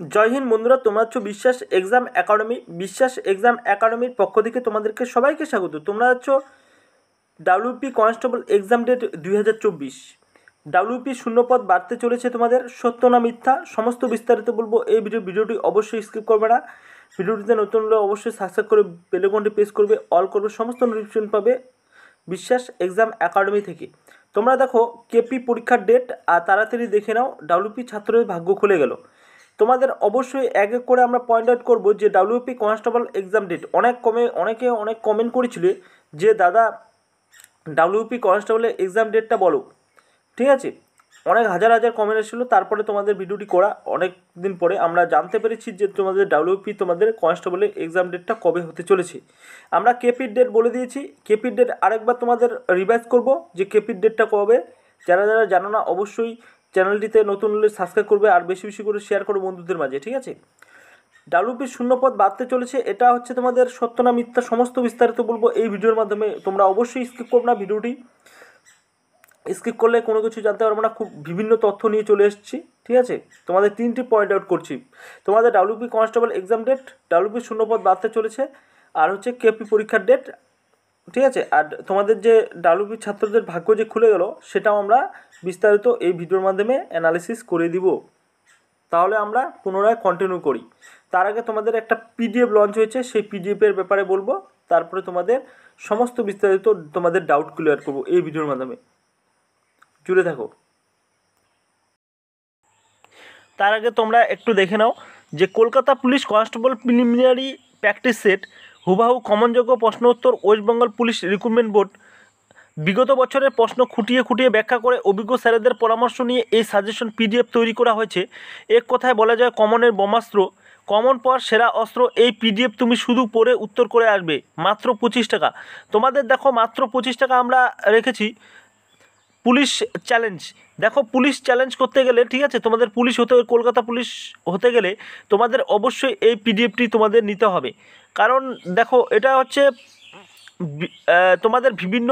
জয় হিন্দ বন্ধুরা, তোমরা হচ্ছে বিশ্বাস এক্সাম একাডেমি। বিশ্বাস এক্সাম একাডেমির পক্ষ থেকে তোমাদেরকে সবাইকে স্বাগত। তোমরা হচ্ছে WP constable exam date 2024। WP শূন্যপদ বাড়তে চলেছে, তোমাদের সত্য না মিথ্যা সমস্ত বিস্তারিত বলবো এই ভিডিওটি অবশ্যই স্কিপ করবে না। ভিডিওটিতে নতুন হলে অবশ্যই সাবস্ক্রাইব করে বেল আইকনটি প্রেস করবে, অল করবে, সমস্ত নোটিফিকেশন পাবে বিশ্বাস এক্সাম একাডেমি থেকে। তোমরা দেখো কেপি পরীক্ষার ডেট আর তাড়াতাড়ি দেখে নাও, ডাব্লিউপি ছাত্রদের ভাগ্য খুলে গেল। তোমাদের অবশ্যই এক এক করে আমরা পয়েন্ট আউট করবো যে ডাব্লিউপি কনস্টেবল এক্সাম ডেট। অনেকে অনেক কমেন্ট করেছিল যে দাদা ডাব্লিউপি কনস্টেবলের এক্সাম ডেটটা বলো, ঠিক আছে। অনেক হাজার হাজার কমেন্ট এসেছিলো, তারপরে তোমাদের ভিডিওটি করা অনেক দিন পরে আমরা জানতে পেরেছি যে তোমাদের ডাব্লিউপি তোমাদের কনস্টেবলের এক্সাম ডেটটা কবে হতে চলেছে। আমরা কেপির ডেট বলে দিয়েছি, কেপির ডেট আরেকবার তোমাদের রিভাইজ করব যে কেপির ডেটটা কবে। যারা যারা জানো না অবশ্যই চ্যানেলটিতে নতুন হলে সাবস্ক্রাইব করবে আর বেশি বেশি করে শেয়ার করো বন্ধুদের মাঝে, ঠিক আছে। ডাব্লিউপি শূন্যপদ বাড়তে চলেছে, এটা হচ্ছে তোমাদের সত্য না মিথ্যা সমস্ত বিস্তারিত বলবো এই ভিডিওর মাধ্যমে। তোমরা অবশ্যই স্কিপ করবে না ভিডিওটি, স্কিপ করলে কোনো কিছু জানতে পারবো না। খুব বিভিন্ন তথ্য নিয়ে চলে এসেছি, ঠিক আছে। তোমাদের তিনটি পয়েন্ট আউট করছি। তোমাদের WP constable exam date, WP শূন্যপদ বাড়তে চলেছে, আর হচ্ছে কেপি পরীক্ষার ডেট, ঠিক আছে। আর তোমাদের যে ডাব্লিউপি ছাত্রদের ভাগ্য যে খুলে গেল সেটাও আমরা বিস্তারিত এই ভিডিওর মাধ্যমে অ্যানালিসিস করে দিব। তাহলে আমরা পুনরায় কন্টিনিউ করি। তার আগে তোমাদের একটা পিডিএফ লঞ্চ হয়েছে, সেই পিডিএফের ব্যাপারে বলবো, তারপরে তোমাদের সমস্ত বিস্তারিত তোমাদের ডাউট ক্লিয়ার করবো এই ভিডিওর মাধ্যমে। জুড়ে থাকো। তার আগে তোমরা একটু দেখে নাও যে Kolkata police constable preliminary practice set হুবাহু কমনযোগ্য প্রশ্ন উত্তর West Bengal police recruitment board বিগত বছরের প্রশ্ন খুঁটিয়ে খুঁটিয়ে ব্যাখ্যা করে অভিজ্ঞ স্যারেদের পরামর্শ নিয়ে এই সাজেশন পিডিএফ তৈরি করা হয়েছে। এক কথায় বলা যায় কমনের ব্রহ্মাস্ত্র, কমন পাওয়ার সেরা অস্ত্র। এই পিডিএফ তুমি শুধু পড়ে উত্তর করে আসবে, মাত্র 25 টাকা। তোমাদের দেখো মাত্র 25 টাকা আমরা রেখেছি। পুলিশ চ্যালেঞ্জ, দেখো পুলিশ চ্যালেঞ্জ করতে গেলে, ঠিক আছে, তোমাদের পুলিশ হতে কলকাতা পুলিশ হতে গেলে তোমাদের অবশ্যই এই পিডিএফটি তোমাদের নিতে হবে। কারণ দেখো এটা হচ্ছে তোমাদের বিভিন্ন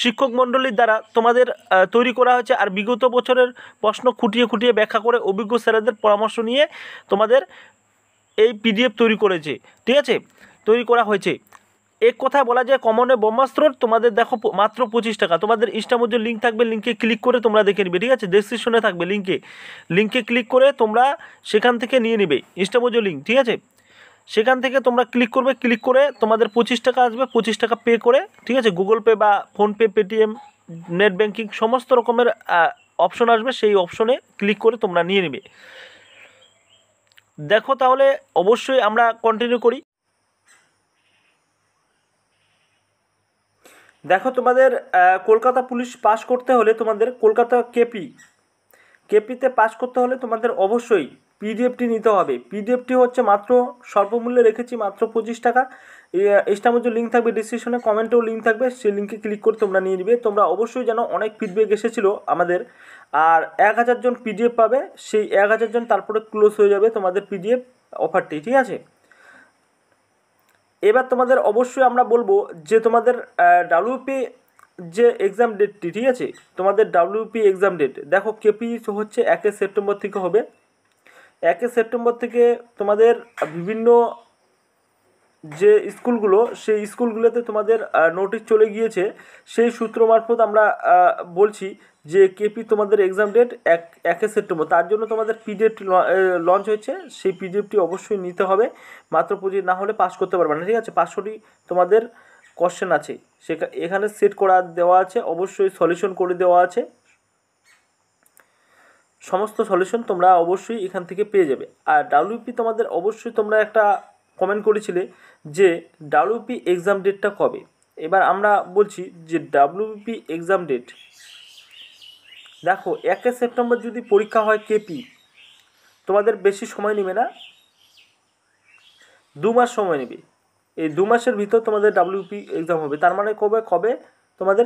শিক্ষক মণ্ডলীর দ্বারা তোমাদের তৈরি করা হয়েছে, আর বিগত বছরের প্রশ্ন খুঁটিয়ে খুঁটিয়ে ব্যাখ্যা করে অভিজ্ঞ স্যারেদের পরামর্শ নিয়ে তোমাদের এই পিডিএফ তৈরি করেছে, ঠিক আছে, তৈরি করা হয়েছে। এক কথায় বলা যায় কমনে ব্রহ্মাস্ত্র। তোমাদের দেখো মাত্র 25 টাকা। তোমাদের ইনস্টামোজের লিঙ্ক থাকবে, লিঙ্কে ক্লিক করে তোমরা দেখে নিবে, ঠিক আছে। ডেসক্রিপশনে থাকবে লিঙ্কে ক্লিক করে তোমরা সেখান থেকে নিয়ে নিবে ইনস্টামোজের লিঙ্ক, ঠিক আছে। সেখান থেকে তোমরা ক্লিক করবে, ক্লিক করে তোমাদের 25 টাকা আসবে, 25 টাকা পে করে, ঠিক আছে, গুগল পে বা ফোনপে, পেটিএম, নেট ব্যাঙ্কিং সমস্ত রকমের অপশন আসবে, সেই অপশনে ক্লিক করে তোমরা নিয়ে নিবে। দেখো তাহলে অবশ্যই আমরা কন্টিনিউ করি। দেখো তোমাদের কলকাতা পুলিশ পাস করতে হলে তোমাদের কলকাতা কেপিতে পাস করতে হলে তোমাদের অবশ্যই পিডিএফটি নিতে হবে। পিডিএফটি হচ্ছে মাত্র স্বল্পমূল্যে রেখেছি, মাত্র 25 টাকা। ইনস্টামোজের লিঙ্ক থাকবে, ডিসক্রিপশনে কমেন্টেও লিঙ্ক থাকবে, সেই লিঙ্কে ক্লিক করে তোমরা নিয়ে নিবে। তোমরা অবশ্যই জানো অনেক ফিডব্যাক এসেছিলো আমাদের, আর 1000 জন পিডিএফ পাবে, সেই 1000 জন তারপরে ক্লোজ হয়ে যাবে তোমাদের পিডিএফ অফারটি, ঠিক আছে। এবার তোমাদের অবশ্যই আমরা বলবো যে তোমাদের ডাব্লিউপি যে এক্সাম ডেটটি, ঠিক আছে, তোমাদের ডাব্লিউপি এক্সাম ডেট দেখো কেপি হচ্ছে 1 সেপ্টেম্বর থেকে হবে। 1 সেপ্টেম্বর থেকে তোমাদের বিভিন্ন যে স্কুলগুলো, সেই স্কুলগুলোতে তোমাদের নোটিশ চলে গিয়েছে। সেই সূত্র মারফত আমরা বলছি যে কেপি তোমাদের এক্সাম ডেট 1 সেপ্টেম্বর। তার জন্য তোমাদের পিডিএফ লঞ্চ হয়েছে, সেই পিডিএফটি অবশ্যই নিতে হবে। মাত্র 25, না হলে পাস করতে পারবে না, ঠিক আছে। 500টি তোমাদের কোশ্চেন আছে, এখানে সেট করা দেওয়া আছে, অবশ্যই সলিউশন করে দেওয়া আছে। সমস্ত সলিউশন তোমরা অবশ্যই এখান থেকে পেয়ে যাবে। আর ডাব্লিউপি তোমাদের অবশ্যই তোমরা একটা কমেন্ট করেছিলে যে ডাব্লিউপি এক্সাম ডেটটা কবে। এবার আমরা বলছি যে ডাব্লিউপি এক্সাম ডেট দেখো 1 সেপ্টেম্বর যদি পরীক্ষা হয় কেপি, তোমাদের বেশি সময় নেবে না, 2 মাস সময় নেবে। এই 2 মাসের ভিতর তোমাদের ডাব্লিউপি এক্সাম হবে। তার মানে কবে তোমাদের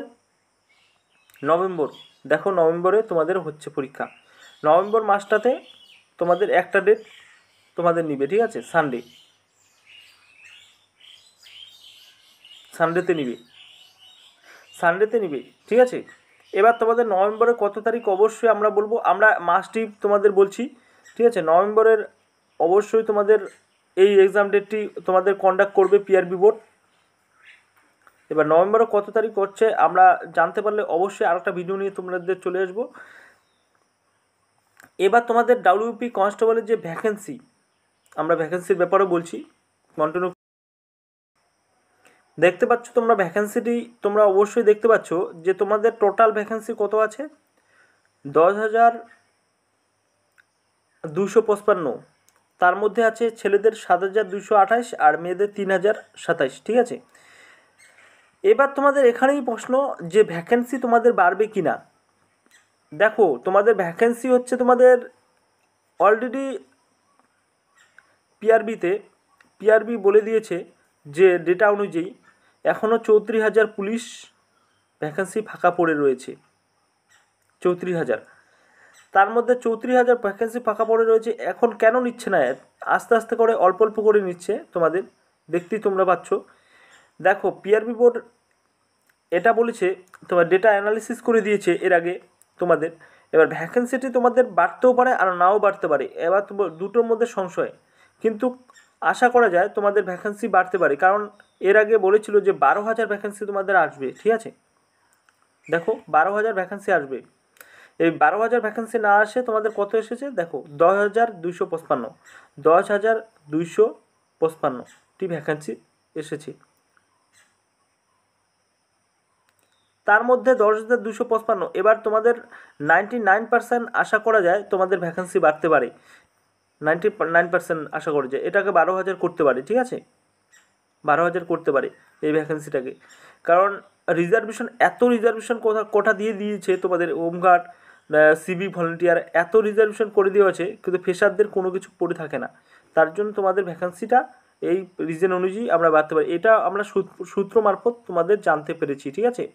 নভেম্বর। দেখো নভেম্বরে তোমাদের হচ্ছে পরীক্ষা। নভেম্বর মাসটাতে তোমাদের একটা ডেট তোমাদের নিবে, ঠিক আছে, সানডেতে নিবে, ঠিক আছে। এবার তোমাদের নভেম্বরের কত তারিখ অবশ্যই আমরা বলবো, আমরা মাসটি তোমাদের বলছি, ঠিক আছে। নভেম্বরের অবশ্যই তোমাদের এই এক্সাম ডেটটি তোমাদের কন্ডাক্ট করবে পিআরবি বোর্ড। এবার নভেম্বরের কত তারিখ করছে আমরা জানতে পারলে অবশ্যই আরেকটা ভিডিও নিয়ে তোমাদের চলে আসবো। এবার তোমাদের ডাব্লিউপি কনস্টেবলের যে ভ্যাকেন্সি, আমরা ভ্যাকেন্সির ব্যাপারে বলছি, কন্টিনিউ দেখতে পাচ্ছ তোমরা ভ্যাকেন্সিটি তোমরা অবশ্যই দেখতে পাচ্ছ যে তোমাদের টোটাল ভ্যাকেন্সি কত আছে 10,255। তার মধ্যে আছে ছেলেদের 7,228 আর মেয়েদের 3,027, ঠিক আছে। এবার তোমাদের এখানেই প্রশ্ন যে ভ্যাকেন্সি তোমাদের বাড়বে কি না। দেখো তোমাদের ভ্যাকেন্সি হচ্ছে তোমাদের অলরেডি পিআরবি বলে দিয়েছে যে ডেটা অনুযায়ী এখনও 34,000 পুলিশ ভ্যাকেন্সি ফাঁকা পড়ে রয়েছে। 34,000, তার মধ্যে 34,000 ভ্যাকেন্সি ফাঁকা পড়ে রয়েছে। এখন কেন নিচ্ছে না, আস্তে আস্তে করে অল্প অল্প করে নিচ্ছে, তোমাদের দেখতেই তোমরা পাচ্ছ। দেখো পিআরবি বোর্ড এটা বলেছে, তোমার ডেটা অ্যানালিসিস করে দিয়েছে এর আগে তোমাদের। এবার ভ্যাকেন্সিটি তোমাদের বাড়তেও পারে আর নাও বাড়তে পারে, এবার দুটোর মধ্যে সংশয়, কিন্তু আশা করা যায় তোমাদের ভ্যাকেন্সি বাড়তে পারে, কারণ এর আগে বলেছিল যে 12,000 ভ্যাকেন্সি তোমাদের আসবে, ঠিক আছে। দেখো 12,000 ভ্যাকেন্সি আসবে, এই 12,000 ভ্যাকেন্সি না আসে তোমাদের কত এসেছে দেখো 10,255, 10,255টি ভ্যাকেন্সি এসেছে। তার মধ্যে 10,255, এবার তোমাদের 99% আশা করা যায় তোমাদের ভ্যাকেন্সি বাড়তে পারে, 99% আশা করা যায় এটাকে 12,000 করতে পারে, ঠিক আছে। 12,000 করতে পারে এই ভ্যাকেন্সিটাকে, কারণ রিজার্ভেশন কোটা দিয়ে দিয়েছে তোমাদের হোমগার্ড, সিভিক ভলেন্টিয়ার, এত রিজার্ভেশন করে দেওয়া আছে, কিন্তু ফ্রেশারদের কোনো কিছু পড়ে থাকে না। তার জন্য তোমাদের ভ্যাকেন্সিটা এই রিজন অনুযায়ী আমরা বাড়তে পারি, এটা আমরা সূত্র মারফত তোমাদের জানতে পেরেছি, ঠিক আছে।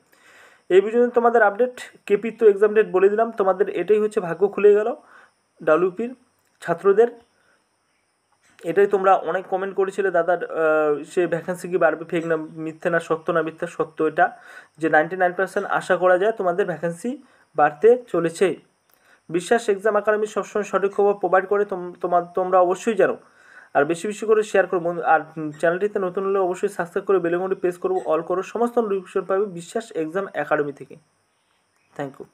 এই পর্যন্ত তোমাদের আপডেট। কেপির তো এক্সাম ডেট বলে দিলাম, তোমাদের এটাই হচ্ছে ভাগ্য খুলে গেল ডাব্লিউপির ছাত্রদের। এটাই তোমরা অনেক কমেন্ট করেছিলে দাদা সে ভ্যাকেন্সি কি বাড়বে, ফেক না মিথ্যে, না সত্য না মিথ্যা। সত্য এটা যে 99% আশা করা যায় তোমাদের ভ্যাকেন্সি বাড়তে চলেছে। বিশ্বাস এক্সাম একাডেমি সবসময় সঠিক খবর প্রোভাইড করে, তোমরা অবশ্যই জানো। আর বেশি বেশি করে শেয়ার করো বন্ধু, আর চ্যানেলটিতে নতুন হলে অবশ্যই সাবস্ক্রাইব করে বেল আইকনটি প্রেস করবো, অল করো, সমস্ত নোটিফিকেশন পাবে বিশ্বাস এক্সাম একাডেমি থেকে। Thank you.